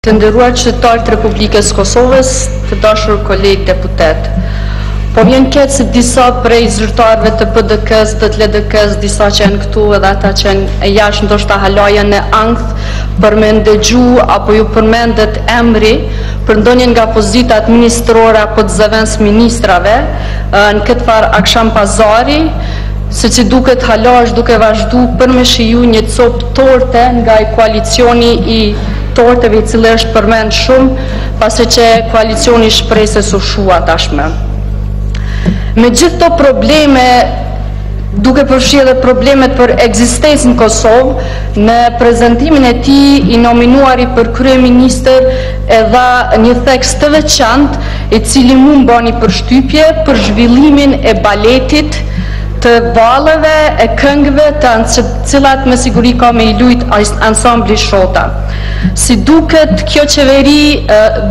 Të nderuar qytetarë të Republikës Kosovës, të dashur kolegë deputet. Po vjen keq se disa prej zyrtarëve të PDK-s, të LDK-s, disa që janë këtu edhe ata që janë e jashtë ndoshta halaja në ankth për me ndëgju apo ju përmendet emri për ndonjë nga pozita administrore apo të zëvendës ministrave në këtë farë aksham pazari, se që duket halash duke vazhdu për me shiju një copë torte nga i koalicioni i torteve i cilë është përmend shumë, pasi që koalicioni shprej se su shua tashme. Me gjithë to probleme, duke përfshi dhe problemet për ekzistencën në Kosovë, në prezentimin e tij i nominuari për kryeministër edha një tekst të veçantë, i cili mu më bani përshtypje për zhvillimin e baletit, të balleve, e këngëve, të cilat me siguri ka me i lujt ansambli Shota. Si duket, kjo qeveri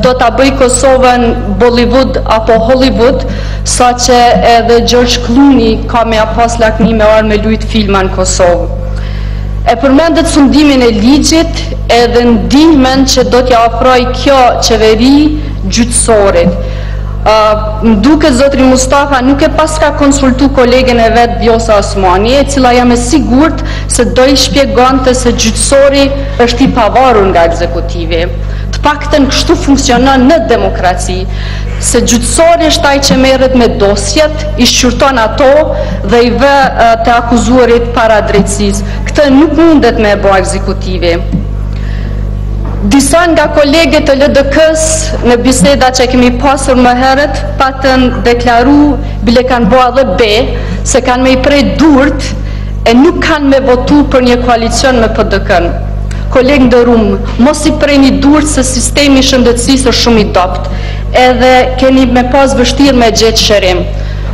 do të bëj Kosovën Bollywood apo Hollywood, sa që edhe George Clooney ka me pas lakmi me arë me lujt filma në Kosovë. E përmendet sundimin e ligjit edhe ndihmen që do t'ja ofroj kjo qeveri gjyqësorit. Më duket zotri Mustafa nuk e pas ka konsultu kolegen e vetë Vjosa Osmani, e cila jam e sigurt se do i shpjegonte se gjyqësori është i pavarur nga ekzekutivi. Të paktën kështu funksionon në demokraci, se gjyqësori është ai që merret me dosjet, i shqyrton ato dhe i vë të akuzuarit para drejtësisë. Këtë nuk mundet me e bo ekzekutivi. Disa nga kolegët të LDK-s në biseda që kemi pasur më herët patën deklaru bile kanë bo edhe be se kanë me i prej durt e nuk kanë me votu për një koalicion me PDK-n. Kolegë ndërum, mos i prej një durt se sistemi shëndetësisë është shumë i dopt, edhe keni me pas vështirë me gjetë shërim.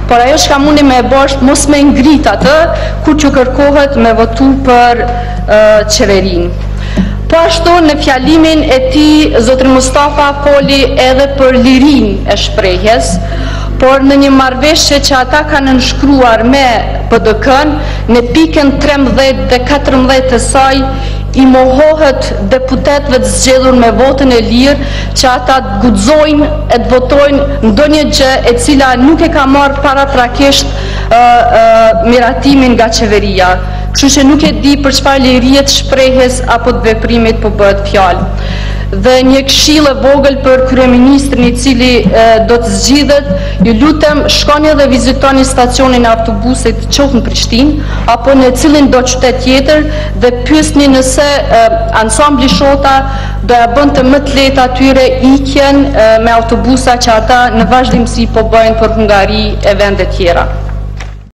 Por ajo që ka mundi me e bashkë, mos me ngrit atë, kur që kërkohet me votu për qeverin. Po ashtu në fjalimin e tij zotri Mustafa foli edhe për lirin e shprehjes, por në një marrëveshje që ata kanë nënshkruar me PDK-n, në pikën 13 dhe 14 të saj, i mohohet deputetëve të zgjedhur me votën e lirë që ata të guxojnë e të votojnë ndonjë gjë e cila nuk e ka marrë paraprakisht miratimin nga qeveria. Kështu që nuk e di për çfarë lirie të shprehjes apo të veprimit po bëhet fjalë. Dhe një këshill e vogël për kryeministrin i cili do të zgjidhet, ju lutem shkoni dhe vizitoni stacionin e autobusit qoftë në Prishtinë apo në cilin do qytet tjetër dhe pyesni nëse ansambli Shota do ja bënte më të lehtë atyre ikjen me autobusa që ata në vazhdimsi po bëjnë për Hungari e vende tjera.